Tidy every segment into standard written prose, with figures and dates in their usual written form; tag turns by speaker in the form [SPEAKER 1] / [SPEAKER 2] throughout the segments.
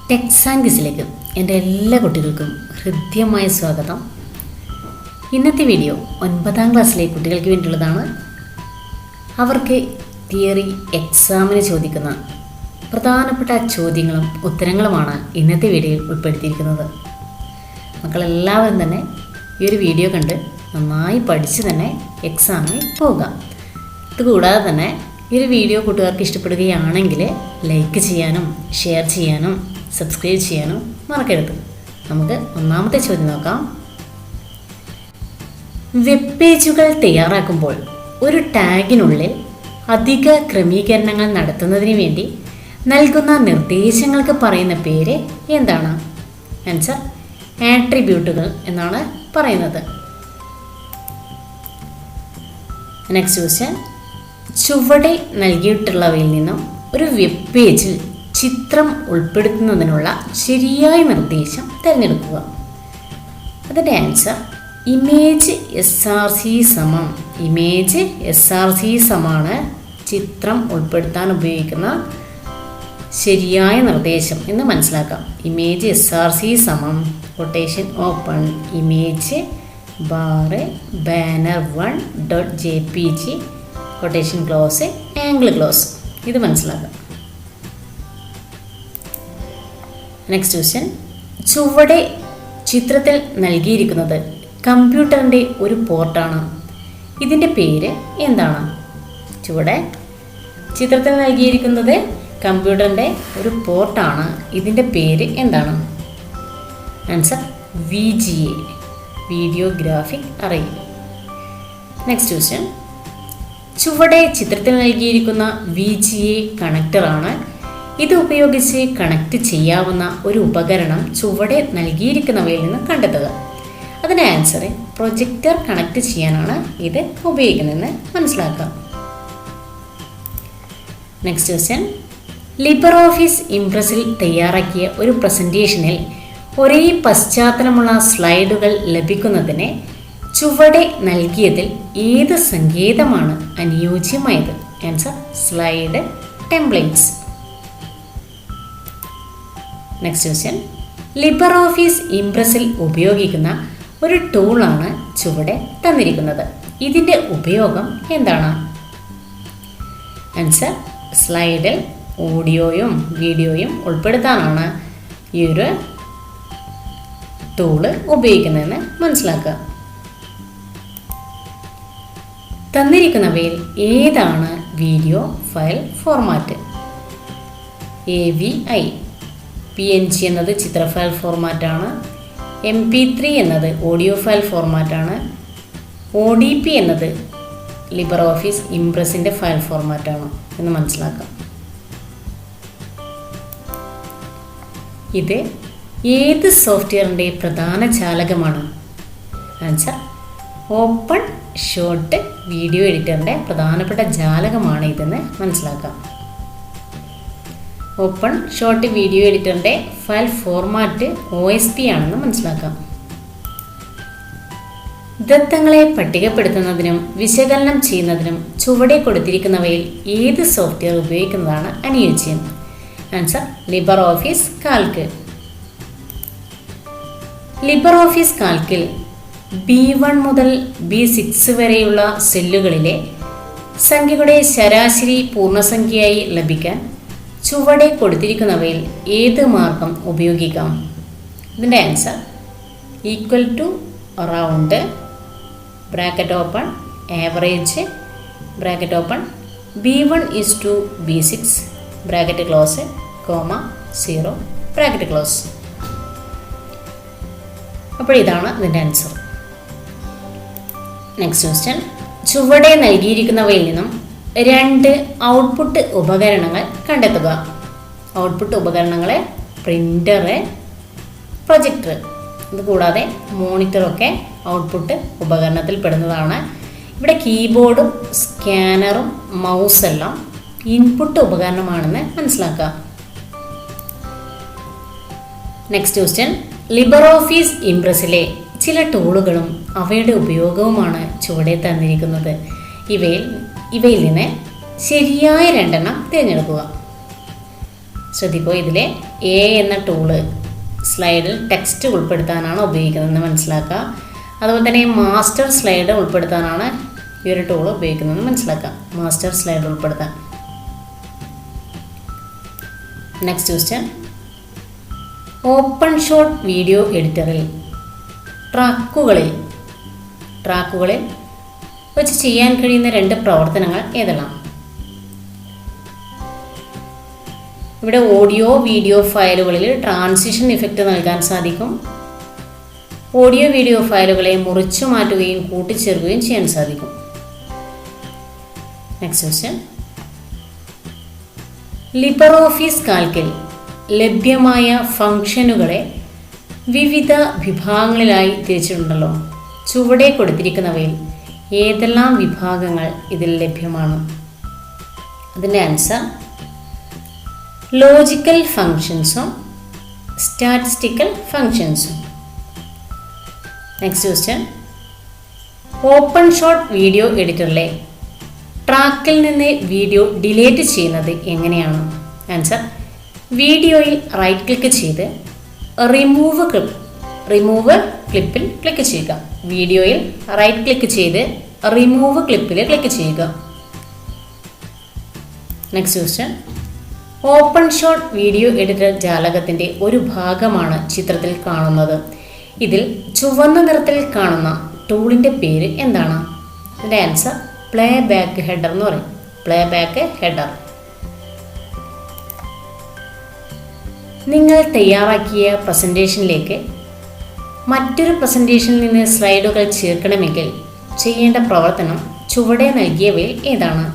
[SPEAKER 1] ടെക്സാങ്കിസിലേക്ക് എൻ്റെ എല്ലാ കുട്ടികൾക്കും ഹൃദ്യമായ സ്വാഗതം. ഇന്നത്തെ വീഡിയോ 9ാം ക്ലാസ്സിലെ കുട്ടികൾക്ക് വേണ്ടിയുള്ളതാണ്. അവർക്ക് തിയറി എക്സാമിന് ചോദിക്കുന്ന പ്രധാനപ്പെട്ട ചോദ്യങ്ങളും ഉത്തരങ്ങളുമാണ് ഇന്നത്തെ വീഡിയോയിൽ ഉൾപ്പെടുത്തിയിരിക്കുന്നത്. മക്കളെല്ലാവരും തന്നെ ഈ ഒരു വീഡിയോ കണ്ട് നന്നായി പഠിച്ച് തന്നെ എക്സാമിന് പോകാം. ഇതുകൂടാതെ തന്നെ ഈ ഒരു വീഡിയോ കൂട്ടുകാർക്ക് ഇഷ്ടപ്പെടുകയാണെങ്കിൽ ലൈക്ക് ചെയ്യാനും ഷെയർ ചെയ്യാനും സബ്സ്ക്രൈബ് ചെയ്യാനും മറക്കരുത്. നമുക്ക് ഒന്നാമത്തെ ചോദ്യം നോക്കാം. വെബ് പേജുകൾ തയ്യാറാക്കുമ്പോൾ ഒരു ടാഗിനുള്ളിൽ അധിക ക്രമീകരണങ്ങൾ നടത്തുന്നതിന് വേണ്ടി നൽകുന്ന നിർദ്ദേശങ്ങൾക്ക് പറയുന്ന പേര് എന്താണ്? ആൻസർ ആട്രിബ്യൂട്ടുകൾ എന്നാണ് പറയുന്നത്. Next question. ചുവടെ നൽകിയിട്ടുള്ളവയിൽ നിന്നും ഒരു വെബ് പേജിൽ ചിത്രം ഉൾപ്പെടുത്തുന്നതിനുള്ള ശരിയായ നിർദ്ദേശം തിരഞ്ഞെടുക്കുക. അതിൻ്റെ ആൻസർ ഇമേജ് SRC സമാണ് ചിത്രം ഉൾപ്പെടുത്താൻ ഉപയോഗിക്കുന്ന ശരിയായ നിർദ്ദേശം എന്ന് മനസ്സിലാക്കാം. ഇമേജ് SRC സമം quotation open image bar banner 1.jpg quotation close angle close. ഇത് മനസ്സിലാക്കാം. Next question. ചുവടെ ചിത്രത്തിൽ നൽകിയിരിക്കുന്നത് കമ്പ്യൂട്ടറിൻ്റെ ഒരു പോർട്ടാണ്. ഇതിൻ്റെ പേര് എന്താണ്? ചുവടെ ചിത്രത്തിൽ നൽകിയിരിക്കുന്നത് കമ്പ്യൂട്ടറിൻ്റെ ഒരു പോർട്ടാണ്. ഇതിൻ്റെ പേര് എന്താണ്? Answer VGA video graphic array. Next question. ചുവടെ ചിത്രത്തിൽ നൽകിയിരിക്കുന്ന VGA കണക്ടറാണ്. ഇത് ഉപയോഗിച്ച് കണക്ട് ചെയ്യാവുന്ന ഒരു ഉപകരണം ചുവടെ നൽകിയിരിക്കുന്നവയിൽ നിന്ന് കണ്ടെത്തുക. അതിൻ്റെ ആൻസർ പ്രൊജക്ടർ കണക്ട് ചെയ്യാനാണ് ഇത് ഉപയോഗിക്കുന്നതെന്ന് മനസ്സിലാക്കാം. Next question. ലിബർ ഓഫീസ് ഇംപ്രസിൽ തയ്യാറാക്കിയ ഒരു പ്രസൻറ്റേഷനിൽ ഒരേ പശ്ചാത്തലമുള്ള സ്ലൈഡുകൾ ലഭിക്കുന്നതിന് ചുവടെ നൽകിയതിൽ ഏത് സങ്കേതമാണ് അനുയോജ്യമായത്? Answer slide templates. Next question. LibreOffice ഇംപ്രസിൽ ഉപയോഗിക്കുന്ന ഒരു ടൂളാണ് ചുവടെ തന്നിരിക്കുന്നത്. ഇതിൻ്റെ ഉപയോഗം എന്താണ്? ആൻസർ സ്ലൈഡിൽ ഓഡിയോയും വീഡിയോയും ഉൾപ്പെടുത്താനാണ് ഈ ഒരു ടൂള് ഉപയോഗിക്കുന്നതെന്ന് മനസ്സിലാക്കുക. തന്നിരിക്കുന്നവയിൽ ഏതാണ് video file format? AVI PNG എന്നത് ചിത്ര ഫയൽ ഫോർമാറ്റാണ്. MP3 എന്നത് ഓഡിയോ ഫയൽ ഫോർമാറ്റാണ്. ODP എന്നത് ലിബർ ഓഫീസ് ഇംപ്രസിൻ്റെ ഫയൽ ഫോർമാറ്റാണ് എന്ന് മനസ്സിലാക്കാം. ഇത് ഏത് സോഫ്റ്റ്വെയറിൻ്റെ പ്രധാന ജാലകമാണ്? ആൻസർ ഓപ്പൺ ഷോട്ട് വീഡിയോ എഡിറ്ററിൻ്റെ പ്രധാനപ്പെട്ട ജാലകമാണ് ഇതെന്ന് മനസ്സിലാക്കാം. ഓപ്പൺ ഷോട്ട് വീഡിയോ എഡിറ്ററിൻ്റെ ഫയൽ ഫോർമാറ്റ് OSP ആണെന്ന് മനസ്സിലാക്കാം. ദത്തങ്ങളെ പട്ടികപ്പെടുത്തുന്നതിനും വിശകലനം ചെയ്യുന്നതിനും ചുവടെ കൊടുത്തിരിക്കുന്നവയിൽ ഏത് സോഫ്റ്റ്വെയർ ഉപയോഗിക്കുന്നതാണ് അനുയോജ്യം? Answer LibreOffice Calc. LibreOffice കാൽക്കിൽ B1 മുതൽ B6 വരെയുള്ള സെല്ലുകളിലെ സംഖ്യകളുടെ ശരാശരി പൂർണ്ണസംഖ്യയായി ലഭിക്കാൻ ചുവടെ കൊടുത്തിരിക്കുന്നവയിൽ ഏത് മാർഗം ഉപയോഗിക്കാം? ഇതിൻ്റെ answer equal to round bracket open average bracket open B1 B6 bracket close 0 bracket close. അപ്പോൾ ഇതാണ് ഇതിൻ്റെ ആൻസർ. Next question. ചുവടെ നൽകിയിരിക്കുന്നവയിൽ നിന്നും 2 ഔട്ട്പുട്ട് ഉപകരണങ്ങൾ കണ്ടെത്തുക. ഔട്ട്പുട്ട് ഉപകരണങ്ങളെ പ്രിൻ്റർ പ്രൊജക്ടർ ഇത് കൂടാതെ മോണിറ്ററൊക്കെ ഔട്ട്പുട്ട് ഉപകരണത്തിൽ പെടുന്നതാണ്. ഇവിടെ കീബോർഡും സ്കാനറും മൗസെല്ലാം ഇൻപുട്ട് ഉപകരണമാണെന്ന് മനസ്സിലാക്കുക. Next question. ലിബർ ഓഫീസ് ഇംപ്രസിലെ ചില ടൂളുകളും അവയുടെ ഉപയോഗവുമാണ് ചുവടെ തന്നിരിക്കുന്നത്. ഇവയിൽ നിന്ന് ശരിയായ 2 തിരഞ്ഞെടുക്കുക. ശ്രദ്ധിക്കുക, ഇതിലെ എ എന്ന ടൂള് സ്ലൈഡിൽ ടെക്സ്റ്റ് ഉൾപ്പെടുത്താനാണ് ഉപയോഗിക്കുന്നതെന്ന് മനസ്സിലാക്കുക. അതുപോലെ തന്നെ മാസ്റ്റർ സ്ലൈഡ് ഉൾപ്പെടുത്താനാണ് ഈ ഒരു ടൂൾ ഉപയോഗിക്കുന്നതെന്ന് മനസ്സിലാക്കുക. മാസ്റ്റർ സ്ലൈഡ് ഉൾപ്പെടുത്താൻ. Next question, OpenShot video എഡിറ്ററിൽ ട്രാക്കുകളിൽ വെച്ച് ചെയ്യാൻ കഴിയുന്ന 2 പ്രവർത്തനങ്ങൾ ഏതെല്ലാം? ഇവിടെ ഓഡിയോ വീഡിയോ ഫയലുകളിൽ ട്രാൻസിഷൻ ഇഫക്റ്റ് നൽകാൻ സാധിക്കും. ഓഡിയോ വീഡിയോ ഫയലുകളെ മുറിച്ചു മാറ്റുകയും കൂട്ടിച്ചേർക്കുകയും ചെയ്യാൻ സാധിക്കും. നെക്സ്റ്റ് ക്വസ്റ്റ്യൻ, ലിബ്രെഓഫീസ് കാൽക്കിൽ ലഭ്യമായ ഫംഗ്ഷനുകളെ വിവിധ വിഭാഗങ്ങളിലായി തിരിച്ചിട്ടുണ്ടല്ലോ. ചുവടെ കൊടുത്തിരിക്കുന്നവയിൽ ഏതെല്ലാം വിഭാഗങ്ങൾ ഇതിൽ ലഭ്യമാണ്? അതിൻ്റെ ആൻസർ ലോജിക്കൽ ഫങ്ഷൻസും സ്റ്റാറ്റിസ്റ്റിക്കൽ ഫങ്ഷൻസും. Next question, OpenShot video എഡിറ്ററിലെ ട്രാക്കിൽ നിന്ന് വീഡിയോ ഡിലീറ്റ് ചെയ്യുന്നത് എങ്ങനെയാണ്? ആൻസർ, വീഡിയോയിൽ റൈറ്റ് ക്ലിക്ക് ചെയ്ത് റിമൂവ് ക്ലിപ്പിൽ ക്ലിക്ക് ചെയ്യുക. വീഡിയോയിൽ റൈറ്റ് ക്ലിക്ക് ചെയ്ത് റിമൂവ് ക്ലിപ്പിൽ ക്ലിക്ക് ചെയ്യുക. Next question, OpenShot video editor ജാലകത്തിൻ്റെ ഒരു ഭാഗമാണ് ചിത്രത്തിൽ കാണുന്നത്. ഇതിൽ ചുവന്ന നിറത്തിൽ കാണുന്ന ടൂളിൻ്റെ പേര് എന്താണ്? ഇതിൻ്റെ ആൻസർ പ്ലേ ബാക്ക് ഹെഡർ എന്ന് പറയും. Play back header. നിങ്ങൾ തയ്യാറാക്കിയ പ്രസൻറ്റേഷനിലേക്ക് മറ്റൊരു പ്രസൻറ്റേഷനിൽ നിന്ന് സ്ലൈഡുകൾ ചേർക്കണമെങ്കിൽ ചെയ്യേണ്ട പ്രവർത്തനം ചുവടെ നൽകിയവയിൽ ഏതാണ്?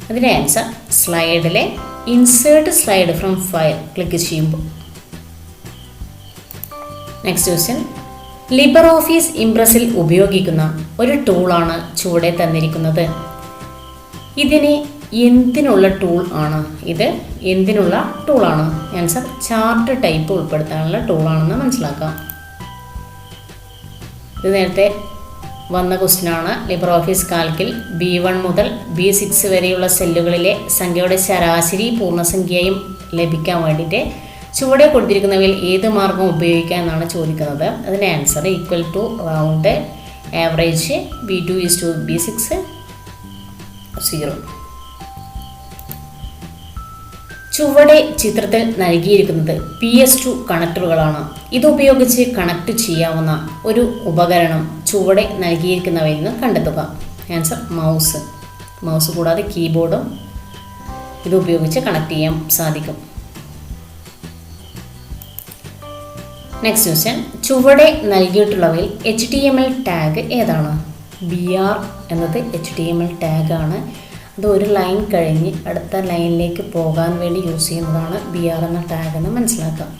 [SPEAKER 1] അതിൻ്റെ ആൻസർ സ്ലൈഡിലെ insert slide from file click ചെയ്യുമ്പോൾ. നെക്സ്റ്റ് ക്വസ്റ്റ്യൻ, ലിബ്രെഓഫീസ് ഇംപ്രസിൽ ഉപയോഗിക്കുന്ന ഒരു ടൂളാണ് ചുവടെ തന്നിരിക്കുന്നത്. ഇതിന് എന്തിനുള്ള ടൂൾ ആണ്? ഇത് എന്തിനുള്ള ടൂളാണ്? ആൻസർ ചാർട്ട് ടൈപ്പ് ഉൾപ്പെടുത്താനുള്ള ടൂളാണെന്ന് മനസ്സിലാക്കാം. ഇത് നേരത്തെ വന്ന ക്വസ്റ്റ്യനാണ്. ലിബ്രെഓഫീസ് കാൽക്കിൽ B1 മുതൽ B6 വരെയുള്ള സെല്ലുകളിലെ സംഖ്യയുടെ ശരാശരി പൂർണ്ണസംഖ്യയും ലഭിക്കാൻ വേണ്ടിയിട്ട് ചുവടെ കൊടുത്തിരിക്കുന്നവയിൽ ഏത് മാർഗം ഉപയോഗിക്കുക എന്നാണ് ചോദിക്കുന്നത്. അതിൻ്റെ answer equal to, round, average, B2:B6, 0. ചുവടെ ചിത്രത്തിൽ നൽകിയിരിക്കുന്നത് PS2 കണക്ടറുകളാണ്. ഇതുപയോഗിച്ച് കണക്ട് ചെയ്യാവുന്ന ഒരു ഉപകരണം ചുവടെ നൽകിയിരിക്കുന്നവയിൽ നിന്ന് കണ്ടെത്തുക. ആൻസർ മൗസ് കൂടാതെ കീബോർഡും ഇതുപയോഗിച്ച് കണക്ട് ചെയ്യാൻ സാധിക്കും. നെക്സ്റ്റ് ക്വസ്റ്റ്യൻ, ചുവടെ നൽകിയിട്ടുള്ളവയിൽ HTML ടാഗ് ഏതാണ്? BR എന്നത് HTML ടാഗാണ്. അത് ഒരു ലൈൻ കഴിഞ്ഞ് അടുത്ത ലൈനിലേക്ക് പോകാൻ വേണ്ടി യൂസ് ചെയ്യുന്നതാണ് BR എന്ന ടാഗ് എന്ന് മനസ്സിലാക്കാം.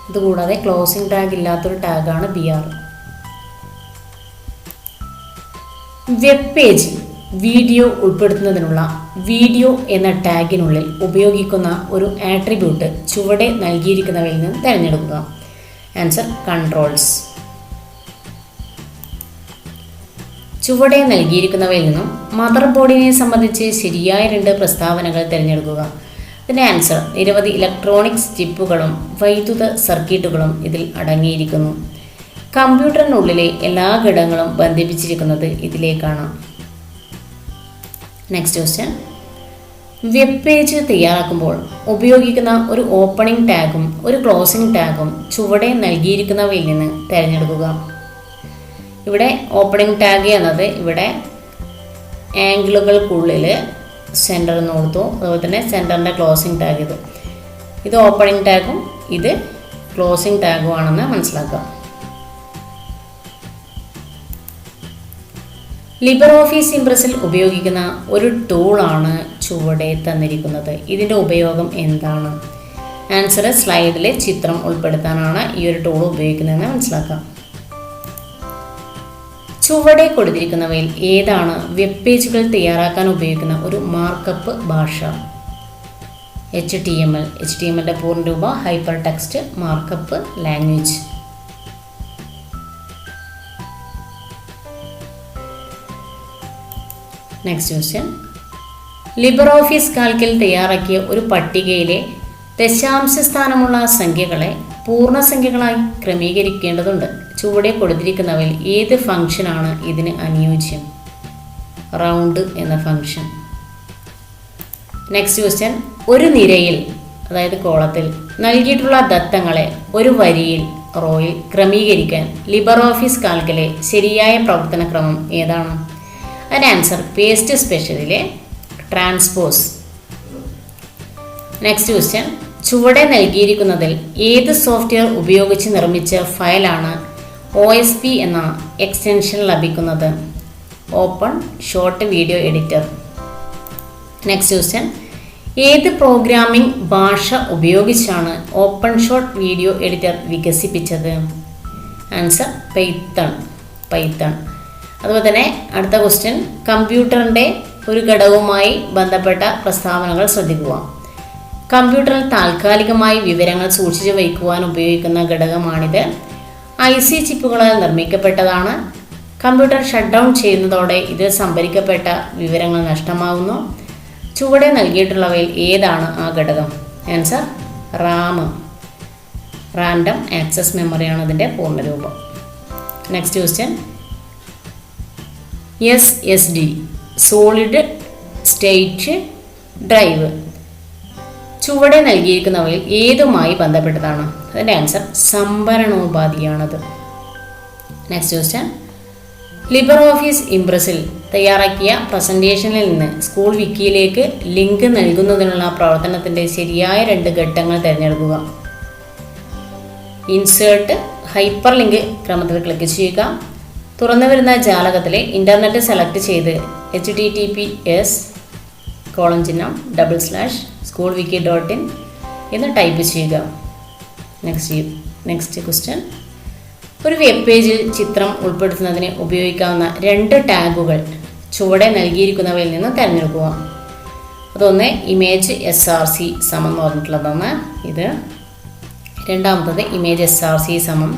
[SPEAKER 1] ഇതുകൂടാതെ ക്ലോസിംഗ് ടാഗ് ഇല്ലാത്തൊരു ടാഗാണ് BR. വെബ് പേജിൽ വീഡിയോ ഉൾപ്പെടുത്തുന്നതിനുള്ള വീഡിയോ എന്ന ടാഗിനുള്ളിൽ ഉപയോഗിക്കുന്ന ഒരു ആട്രിബ്യൂട്ട് ചുവടെ നൽകിയിരിക്കുന്നവയിൽ നിന്ന് തിരഞ്ഞെടുക്കുക. Answer controls. ചുവടെ നൽകിയിരിക്കുന്നവയിൽ നിന്നും മദർ ബോർഡിനെ സംബന്ധിച്ച് ശരിയായ 2 പ്രസ്താവനകൾ തിരഞ്ഞെടുക്കുക. ഇതിൻ്റെ ആൻസർ നിരവധി ഇലക്ട്രോണിക്സ് ചിപ്പുകളും വൈദ്യുത സർക്യൂട്ടുകളും ഇതിൽ അടങ്ങിയിരിക്കുന്നു. കമ്പ്യൂട്ടറിനുള്ളിലെ എല്ലാ ഘടകങ്ങളും ബന്ധിപ്പിച്ചിരിക്കുന്നത് ഇതിലേക്കാണ്. നെക്സ്റ്റ് ക്വസ്റ്റ്യൻ, വെബ് പേജ് തയ്യാറാക്കുമ്പോൾ ഉപയോഗിക്കുന്ന ഒരു ഓപ്പണിംഗ് ടാഗും ഒരു ക്ലോസിംഗ് ടാഗും ചുവടെ നൽകിയിരിക്കുന്നവയിൽ നിന്ന് തിരഞ്ഞെടുക്കുക. ഇവിടെ ഓപ്പണിംഗ് ടാഗ് എന്നത് ഇവിടെ ആംഗിളുകൾക്കുള്ളിൽ സെൻറ്റർ എന്ന് കൊടുത്തു. അതുപോലെ തന്നെ സെൻറ്ററിൻ്റെ ക്ലോസിംഗ് ടാഗ് ഇത് ഓപ്പണിംഗ് ടാഗും ഇത് ക്ലോസിംഗ് ടാഗും ആണെന്ന് മനസ്സിലാക്കുക. ലിബ്രെഓഫീസ് ഇംപ്രസിൽ ഉപയോഗിക്കുന്ന ഒരു ടൂളാണ് ചുവടെ തന്നിരിക്കുന്നത്. ഇതിൻ്റെ ഉപയോഗം എന്താണ്? ആൻസർ സ്ലൈഡിലെ ചിത്രം ഉൾപ്പെടുത്താനാണ് ഈ ഒരു ടൂൾ ഉപയോഗിക്കുന്നതെന്ന് മനസ്സിലാക്കാം. ചുവടെ കൊടുത്തിരിക്കുന്നവയിൽ ഏതാണ് വെബ് പേജുകൾ തയ്യാറാക്കാൻ ഉപയോഗിക്കുന്ന ഒരു മാർക്കപ്പ് ഭാഷ? HTML പൂർണ്ണരൂപ hypertext markup language. Next question, LibreOffice കാൽക്കിൽ തയ്യാറാക്കിയ ഒരു പട്ടികയിലെ ദശാംശ സ്ഥാനമുള്ള സംഖ്യകളെ പൂർണ്ണസംഖ്യകളായി ക്രമീകരിക്കേണ്ടതുണ്ട്. ചുവടെ കൊടുത്തിരിക്കുന്നവയിൽ ഏത് ഫംഗ്ഷനാണ് ഇതിന് അനുയോജ്യം? റൗണ്ട് എന്ന ഫംഗ്ഷൻ. Next question. ഒരു നിരയിൽ, അതായത് കോളത്തിൽ നൽകിയിട്ടുള്ള ദത്തങ്ങളെ ഒരു വരിയിൽ, റോയിൽ ക്രമീകരിക്കാൻ ലിബ്രിയോഫീസ് കാൽക്കിലെ ശരിയായ പ്രവർത്തന ക്രമം ഏതാണ്? അതിൻ്റെ ആൻസർ പേസ്റ്റ് സ്പെഷ്യലിലെ ട്രാൻസ്പോസ്. Next question. ചുവടെ നൽകിയിരിക്കുന്നതിൽ ഏത് സോഫ്റ്റ്വെയർ ഉപയോഗിച്ച് നിർമ്മിച്ച ഫയലാണ് OSP എന്ന എക്സ്റ്റൻഷൻ ലഭിക്കുന്നത്? OpenShot video editor. Next question. ഏത് പ്രോഗ്രാമിംഗ് ഭാഷ ഉപയോഗിച്ചാണ് ഓപ്പൺ ഷോർട്ട് വീഡിയോ എഡിറ്റർ വികസിപ്പിച്ചത്? Answer Python. അതുപോലെ തന്നെ അടുത്ത ക്വസ്റ്റ്യൻ. കമ്പ്യൂട്ടറിൻ്റെ ഒരു ഘടകവുമായി ബന്ധപ്പെട്ട പ്രസ്താവനകൾ ശ്രദ്ധിക്കുക. കമ്പ്യൂട്ടറിൽ താൽക്കാലികമായി വിവരങ്ങൾ സൂക്ഷിച്ചു വയ്ക്കുവാൻ ഉപയോഗിക്കുന്ന ഘടകമാണിത്. IC ചിപ്പുകളാൽ നിർമ്മിക്കപ്പെട്ടതാണ്. കമ്പ്യൂട്ടർ ഷട്ട് ഡൗൺ ചെയ്യുന്നതോടെ ഇതിൽ സംഭരിക്കപ്പെട്ട വിവരങ്ങൾ നഷ്ടമാകുന്നു. ചുവടെ നൽകിയിട്ടുള്ളവയിൽ ഏതാണ് ആ ഘടകം? Answer RAM. റാൻഡം ആക്സസ് മെമ്മറിയാണ് ഇതിൻ്റെ പൂർണ്ണരൂപം. Next question. SSD solid state drive ചുവടെ നൽകിയിരിക്കുന്നവയിൽ ഏതുമായി ബന്ധപ്പെട്ടതാണ്? അതിൻ്റെ ആൻസർ സംഭരണോപാധിയാണത്. Next question. ലിബ്രിയോഫീസ് ഇംപ്രസിൽ തയ്യാറാക്കിയ പ്രസൻറ്റേഷനിൽ നിന്ന് സ്കൂൾ വിക്കിയിലേക്ക് ലിങ്ക് നൽകുന്നതിനുള്ള പ്രവർത്തനത്തിൻ്റെ ശരിയായ 2 ഘട്ടങ്ങൾ തിരഞ്ഞെടുക്കുക. ഇൻസേർട്ട് ഹൈപ്പർ ലിങ്ക് ക്രമത്തിൽ ക്ലിക്ക് ചെയ്യുക. തുറന്നു വരുന്ന ജാലകത്തിലെ ഇൻ്റർനെറ്റ് സെലക്ട് ചെയ്ത് https://schoolwiki.in എന്ന് ടൈപ്പ് ചെയ്യുക. Next question. ഒരു വെബ് പേജിൽ ചിത്രം ഉൾപ്പെടുത്തുന്നതിന് ഉപയോഗിക്കാവുന്ന 2 ടാഗുകൾ ചുവടെ നൽകിയിരിക്കുന്നവയിൽ നിന്ന് തിരഞ്ഞെടുക്കുക. അതൊന്ന് ഇമേജ് SRC സമം എന്ന് പറഞ്ഞിട്ടുള്ളതാണ് ഇത്. രണ്ടാമത്തത് ഇമേജ് SRC സമം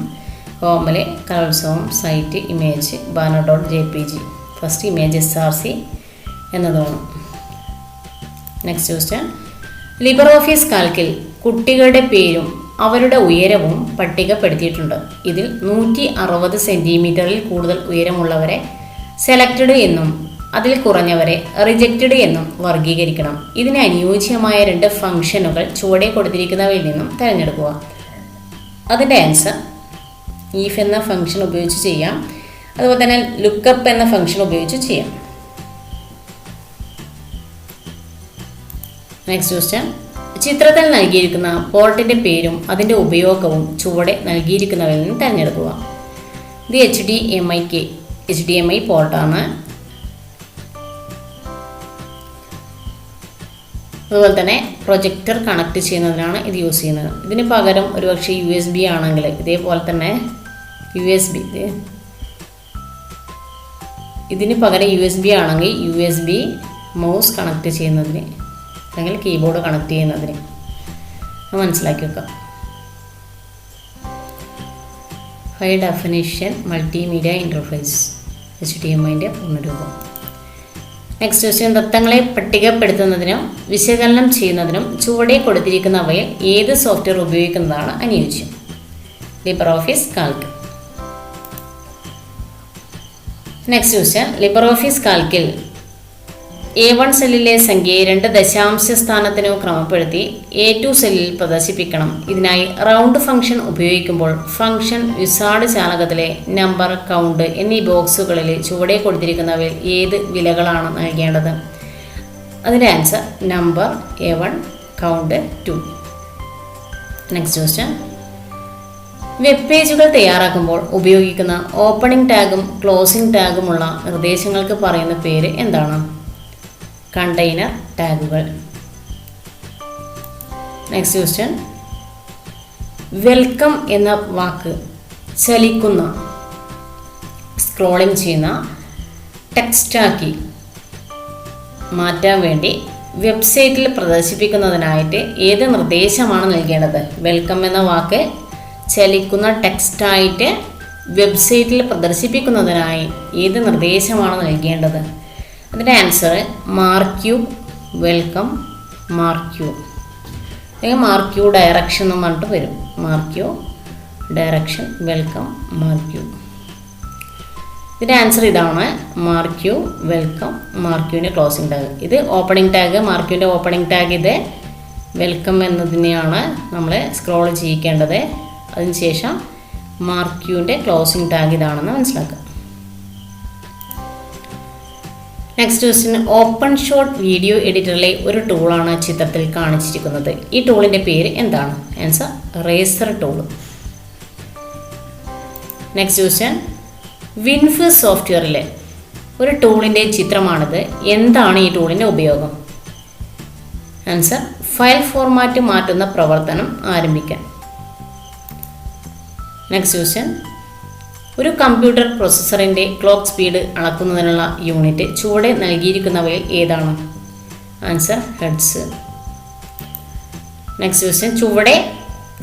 [SPEAKER 1] ഹോമിലെ Kalolsavam site image banner.jpg. First image SRC എന്നതാണ്. Next question. ലിബ്രിയോഫീസ് കാൽക്കിൽ കുട്ടികളുടെ പേരും അവരുടെ ഉയരവും പട്ടികപ്പെടുത്തിയിട്ടുണ്ട്. ഇതിൽ 160 സെൻറ്റിമീറ്ററിൽ കൂടുതൽ ഉയരമുള്ളവരെ സെലക്റ്റഡ് എന്നും അതിൽ കുറഞ്ഞവരെ റിജക്റ്റഡ് എന്നും വർഗീകരിക്കണം. ഇതിന് അനുയോജ്യമായ 2 ഫംഗ്ഷനുകൾ ചുവടെ കൊടുത്തിരിക്കുന്നവയിൽ നിന്നും തിരഞ്ഞെടുക്കുക. അതിൻ്റെ ആൻസർ ഈഫ് എന്ന ഫംഗ്ഷൻ ഉപയോഗിച്ച് ചെയ്യാം. അതുപോലെ തന്നെ ലുക്കപ്പ് എന്ന ഫംഗ്ഷൻ ഉപയോഗിച്ച് ചെയ്യാം. Next question. ചിത്രത്തിൽ നൽകിയിരിക്കുന്ന പോർട്ടിൻ്റെ പേരും അതിൻ്റെ ഉപയോഗവും ചുവടെ നൽകിയിരിക്കുന്നവയിൽ നിന്ന് തിരഞ്ഞെടുക്കുക. ഇത് HDMI പോർട്ടാണ്. അതുപോലെ തന്നെ പ്രൊജക്ടർ കണക്ട് ചെയ്യുന്നതിനാണ് ഇത് യൂസ് ചെയ്യുന്നത്. ഇതിന് പകരം ഒരുപക്ഷെ USB ആണെങ്കിൽ ഇതേപോലെ തന്നെ ഇതിന് പകരം USB ആണെങ്കിൽ USB മൗസ് കണക്ട് ചെയ്യുന്നതിന് അല്ലെങ്കിൽ കീബോർഡ് കണക്ട് ചെയ്യുന്നതിന് മനസ്സിലാക്കി വെക്കാം. ഹൈ ഡെഫിനിഷൻ മൾട്ടിമീഡിയ ഇൻ്റർഫേസ് HDMIൻ്റെ പൂർണ്ണരൂപം. Next question. ദത്തങ്ങളെ പട്ടികപ്പെടുത്തുന്നതിനും വിശകലനം ചെയ്യുന്നതിനും ചുവടെ കൊടുത്തിരിക്കുന്നവയിൽ ഏത് സോഫ്റ്റ്വെയർ ഉപയോഗിക്കുന്നതാണ് അനുയോജ്യം? LibreOffice Calc. Next question. LibreOffice കാൽക്കിൽ A1 സെല്ലിലെ സംഖ്യയെ 2 ദശാംശ സ്ഥാനത്തിനു ക്രമപ്പെടുത്തി A2 സെല്ലിൽ പ്രദർശിപ്പിക്കണം. ഇതിനായി റൗണ്ട് ഫംഗ്ഷൻ ഉപയോഗിക്കുമ്പോൾ ഫംഗ്ഷൻ വിസാർഡ് ജാലകത്തിലെ നമ്പർ, കൗണ്ട് എന്നീ ബോക്സുകളിൽ ചുവടെ കൊടുത്തിരിക്കുന്നവയിൽ ഏത് വിലകളാണ് നൽകേണ്ടത്? അതിൻ്റെ answer number A1, count 2. Next question. Web പേജുകൾ തയ്യാറാക്കുമ്പോൾ ഉപയോഗിക്കുന്ന ഓപ്പണിംഗ് ടാഗും ക്ലോസിംഗ് ടാഗുമുള്ള നിർദ്ദേശങ്ങൾക്ക് പറയുന്ന പേര് എന്താണ്? കണ്ടെയ്നർ ടാഗുകൾ. Next question. വെൽക്കം എന്ന വാക്ക് ചലിക്കുന്ന, സ്ക്രോളിംഗ് ചെയ്യുന്ന ടെക്സ്റ്റാക്കി മാറ്റാൻ വേണ്ടി വെബ്സൈറ്റിൽ പ്രദർശിപ്പിക്കുന്നതിനായിട്ട് ഏത് നിർദ്ദേശമാണ് നൽകേണ്ടത്? വെൽക്കം എന്ന വാക്ക് ചലിക്കുന്ന ടെക്സ്റ്റായിട്ട് വെബ്സൈറ്റിൽ പ്രദർശിപ്പിക്കുന്നതിനായി ഏത് നിർദ്ദേശമാണ് നൽകേണ്ടത്? അതിൻ്റെ answer marquee welcome, marquee, അല്ലെങ്കിൽ മാർക്ക് യു ഡയറക്ഷൻ എന്ന് പറഞ്ഞിട്ട് വരും. Marquee direction, welcome, marquee. ഇതിൻ്റെ ആൻസർ ഇതാണ്. മാർക്ക് യു, വെൽക്കം, മാർക്ക് യുവിൻ്റെ ക്ലോസിംഗ് ടാഗ്. ഇത് ഓപ്പണിംഗ് ടാഗ്, മാർക്ക് യുവിൻ്റെ ഓപ്പണിംഗ് ടാഗ് ഇത്. വെൽക്കം എന്നതിനെയാണ് നമ്മൾ സ്ക്രോൾ ചെയ്യിക്കേണ്ടത്. അതിനുശേഷം മാർക്ക് യുവിൻ്റെ ക്ലോസിംഗ് ടാഗ് ഇതാണെന്ന് മനസ്സിലാക്കുക. Next question, OpenShot video എഡിറ്ററിലെ ഒരു ടൂളാണ് ചിത്രത്തിൽ കാണിച്ചിരിക്കുന്നത്. ഈ ടൂളിൻ്റെ പേര് എന്താണ്? Answer razor tool. Next question, വിൻഫ് സോഫ്റ്റ്വെയറിലെ ഒരു ടൂളിൻ്റെ ചിത്രമാണിത്. എന്താണ് ഈ ടൂളിൻ്റെ ഉപയോഗം? ആൻസർ ഫയൽ ഫോർമാറ്റ് മാറ്റുന്ന പ്രവർത്തനം ആരംഭിക്കാൻ. നെക്സ്റ്റ് ക്വസ്റ്റ്യൻ, ഒരു കമ്പ്യൂട്ടർ പ്രോസസ്സറിൻ്റെ ക്ലോക്ക് സ്പീഡ് അളക്കുന്നതിനുള്ള യൂണിറ്റ് ചുവടെ നൽകിയിരിക്കുന്നവയിൽ ഏതാണ്? Answer hertz. നെക്സ്റ്റ് ക്വസ്റ്റ്യൻ, ചുവടെ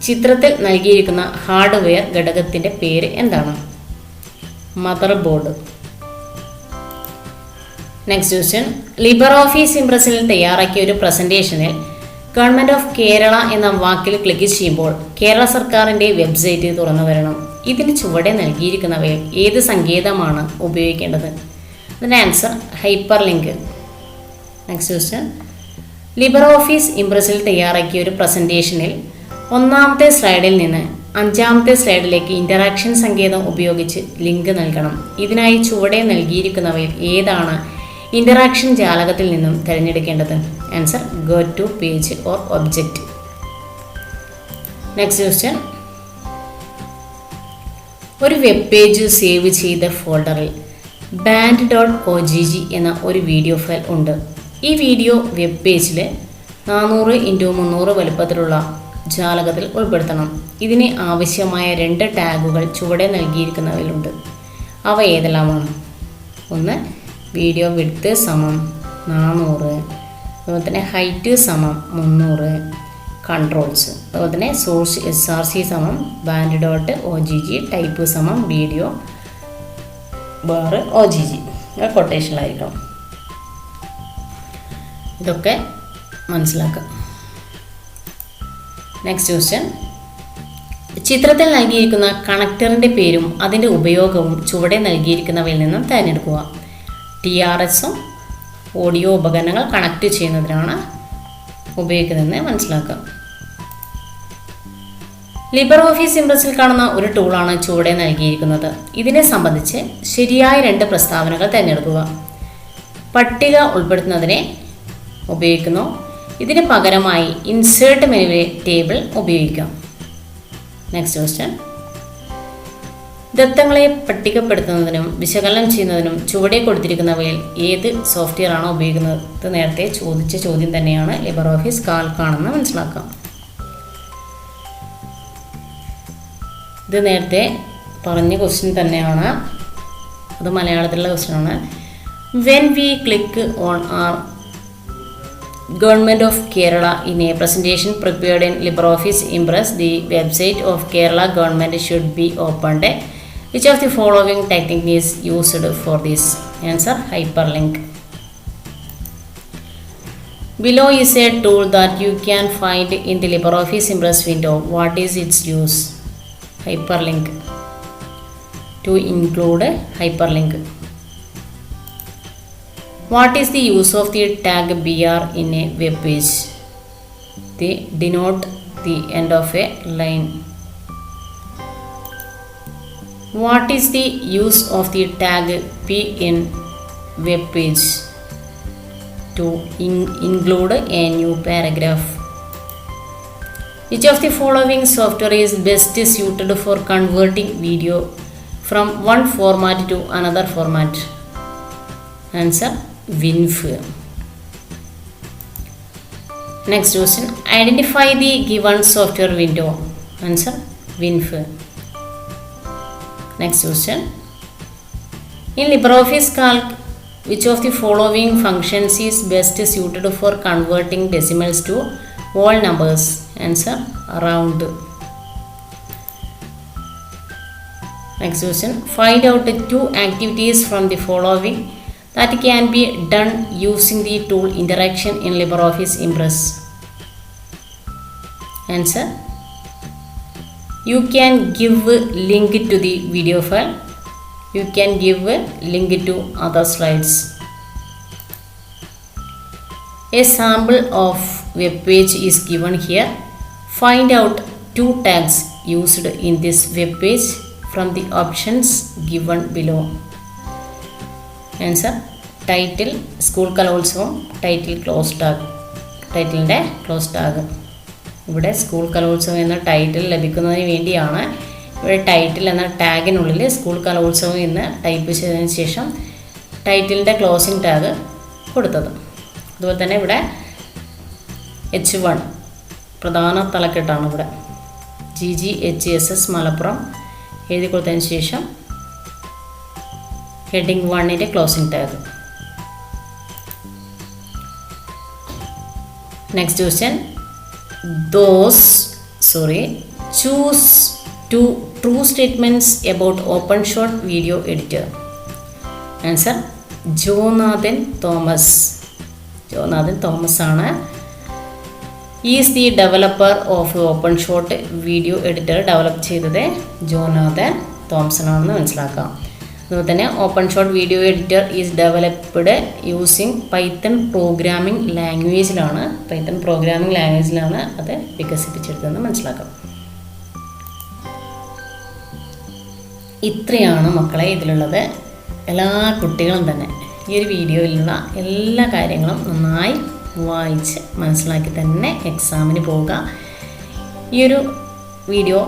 [SPEAKER 1] ചിത്രത്തിൽ നൽകിയിരിക്കുന്ന ഹാർഡ്വെയർ ഘടകത്തിൻ്റെ പേര് എന്താണ്? Motherboard. Next question, LibreOffice ഇംപ്രസിൽ തയ്യാറാക്കിയ ഒരു പ്രസൻറ്റേഷനിൽ ഗവൺമെൻറ് ഓഫ് കേരള എന്ന വാക്കിൽ ക്ലിക്ക് ചെയ്യുമ്പോൾ കേരള സർക്കാരിൻ്റെ വെബ്സൈറ്റ് തുറന്നു വരണം. ഇതിന് ചുവടെ നൽകിയിരിക്കുന്നവയിൽ ഏത് സങ്കേതമാണ് ഉപയോഗിക്കേണ്ടത്? അതിൻ്റെ answer hyperlink. Next question, LibreOffice ഇംപ്രസിൽ തയ്യാറാക്കിയ ഒരു പ്രസൻറ്റേഷനിൽ ഒന്നാമത്തെ സ്ലൈഡിൽ നിന്ന് അഞ്ചാമത്തെ സ്ലൈഡിലേക്ക് ഇൻ്ററാക്ഷൻ സങ്കേതം ഉപയോഗിച്ച് ലിങ്ക് നൽകണം. ഇതിനായി ചുവടെ നൽകിയിരിക്കുന്നവയിൽ ഏതാണ് ഇൻ്ററാക്ഷൻ ജാലകത്തിൽ നിന്നും തിരഞ്ഞെടുക്കേണ്ടത്? Answer go to page or object. Next question, ഒരു വെബ് പേജ് സേവ് ചെയ്ത ഫോൾഡറിൽ band.ogg എന്ന ഒരു വീഡിയോ ഫയൽ ഉണ്ട്. ഈ വീഡിയോ വെബ് പേജിൽ 400x300 വലുപ്പത്തിലുള്ള ജാലകത്തിൽ ഉൾപ്പെടുത്തണം. ഇതിന് ആവശ്യമായ 2 ടാഗുകൾ ചുവടെ നൽകിയിരിക്കുന്നവയിലുണ്ട്. അവ ഏതെല്ലാമാണ്? ഒന്ന്, വീഡിയോ വിഡ്ത്ത് സമം 400, അതുപോലെ തന്നെ ഹൈറ്റ് സമം 300, കൺട്രോൾസ്, അതുപോലെ തന്നെ സോഴ്സ് src സമം band.ogg, ടൈപ്പ് സമം വീഡിയോ ബാർ ogg, കൊട്ടേഷനിലായിരിക്കണം. ഇതൊക്കെ മനസ്സിലാക്കാം. നെക്സ്റ്റ് ക്വസ്റ്റ്യൻ, ചിത്രത്തിൽ നൽകിയിരിക്കുന്ന കണക്ടറിൻ്റെ പേരും അതിൻ്റെ ഉപയോഗവും ചുവടെ നൽകിയിരിക്കുന്നവയിൽ നിന്നും തിരഞ്ഞെടുക്കുക. TRSഉം ഓഡിയോ ഉപകരണങ്ങൾ കണക്ട് ചെയ്യുന്നതിനാണ് ഉപയോഗിക്കുന്നതെന്ന് മനസ്സിലാക്കുക. ലിബർ ഓഫീസ് ഇംപ്രസിൽ കാണുന്ന ഒരു ടൂളാണ് ചുവടെ നൽകിയിരിക്കുന്നത്. ഇതിനെ സംബന്ധിച്ച് ശരിയായ 2 പ്രസ്താവനകൾ തിരഞ്ഞെടുക്കുക. പട്ടിക ഉൾപ്പെടുത്തുന്നതിനെ ഉപയോഗിക്കുന്നു. ഇതിന് പകരമായി ഇൻസേർട്ട് മെനുവിലെ ടേബിൾ ഉപയോഗിക്കാം. നെക്സ്റ്റ് ക്വസ്റ്റ്യൻ, ദത്തങ്ങളെ പട്ടികപ്പെടുത്തുന്നതിനും വിശകലനം ചെയ്യുന്നതിനും ചുവടെ കൊടുത്തിരിക്കുന്നവയിൽ ഏത് സോഫ്റ്റ്വെയർ ആണോ ഉപയോഗിക്കുന്നത്? നേരത്തെ ചോദിച്ച ചോദ്യം തന്നെയാണ്. ലിബർ ഓഫീസ് കാൽക് ആണെന്ന് മനസ്സിലാക്കാം. ഇത് നേരത്തെ പറഞ്ഞ ക്വസ്റ്റ്യൻ തന്നെയാണ്, അത് മലയാളത്തിലുള്ള ക്വസ്റ്റ്യൻ ആണ്. When we click on our Government of Kerala in a presentation prepared in LibreOffice Impress, the website of Kerala government should be opened. Which of the following technique is used for this? Answer hyperlink. Below is a tool that you can find in the LibreOffice Impress window. What is its use? Hyperlink. To include hyperlink. What is the use of the tag BR in a web page? They denote the end of a line. What is the use of the tag P in web page? To include a new paragraph. Which of the following software is best suited for converting video from one format to another format? Answer WinF. Next question, identify the given software window. Answer WinF. Next question, in LibreOffice Calc, which of the following functions is best suited for converting decimals to whole numbers? Answer round. Next question, find out 2 activities from the following that can be done using the tool interaction in LibreOffice Impress? Answer: you can give a link to the video file. You can give a link to other slides. A sample of web page is given here. Find out 2 tags used in this web page from the options given below. Answer: title, school Kalolsavam, title close tag. ടൈറ്റിലിൻ്റെ close tag. ഇവിടെ school Kalolsavam എന്ന title ലഭിക്കുന്നതിന് വേണ്ടിയാണ് ഇവിടെ title എന്ന ടാഗിനുള്ളിൽ school കലോത്സവം എന്ന് type ചെയ്തതിന് ശേഷം ടൈറ്റിലിൻ്റെ ക്ലോസിംഗ് ടാഗ് കൊടുത്തത്. അതുപോലെ തന്നെ ഇവിടെ H1 പ്രധാന തലക്കെട്ടാണ് ഇവിടെ GGHSS മലപ്പുറം എഴുതി കൊടുത്തതിന് ശേഷം ഹെഡിങ് 1ൻ്റെ closing tag. Next question: choose 2 true statements about OpenShot video editor. Answer: Jonathan Thomas ആണ്. Is the developer of OpenShot video editor. Develop ചെയ്തത് ജോനാഥൻ തോംസൺ ആണെന്ന് മനസ്സിലാക്കാം. അതുപോലെ തന്നെ OpenShot video editor is developed using Python programming ലാംഗ്വേജിലാണ്. അത് വികസിപ്പിച്ചെടുത്തതെന്ന് മനസ്സിലാക്കാം. ഇത്രയാണ് മക്കളെ ഇതിലുള്ളത്. എല്ലാ കുട്ടികളും തന്നെ ഈ ഒരു വീഡിയോയിലുള്ള എല്ലാ കാര്യങ്ങളും നന്നായി വായിച്ച് മനസ്സിലാക്കി തന്നെ എക്സാമിന് പോവുക. ഈ ഒരു വീഡിയോ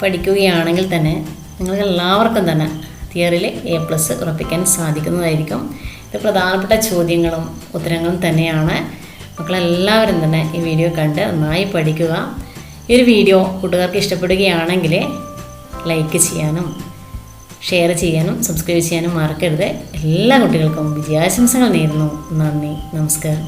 [SPEAKER 1] പഠിക്കുകയാണെങ്കിൽ തന്നെ നിങ്ങൾക്ക് എല്ലാവർക്കും തന്നെ തിയറിയിൽ A+ ഉറപ്പിക്കാൻ സാധിക്കുന്നതായിരിക്കും. ഇത് പ്രധാനപ്പെട്ട ചോദ്യങ്ങളും ഉത്തരങ്ങളും തന്നെയാണ്. മക്കളെല്ലാവരും തന്നെ ഈ വീഡിയോ കണ്ട് നന്നായി പഠിക്കുക. ഈ ഒരു വീഡിയോ കൂട്ടുകാർക്ക് ഇഷ്ടപ്പെടുകയാണെങ്കിൽ ലൈക്ക് ചെയ്യാനും ഷെയർ ചെയ്യാനും സബ്സ്ക്രൈബ് ചെയ്യാനും മറക്കരുത്. എല്ലാ കുട്ടികൾക്കും വിജയാശംസകൾ നേരുന്നു. നന്ദി, നമസ്കാരം.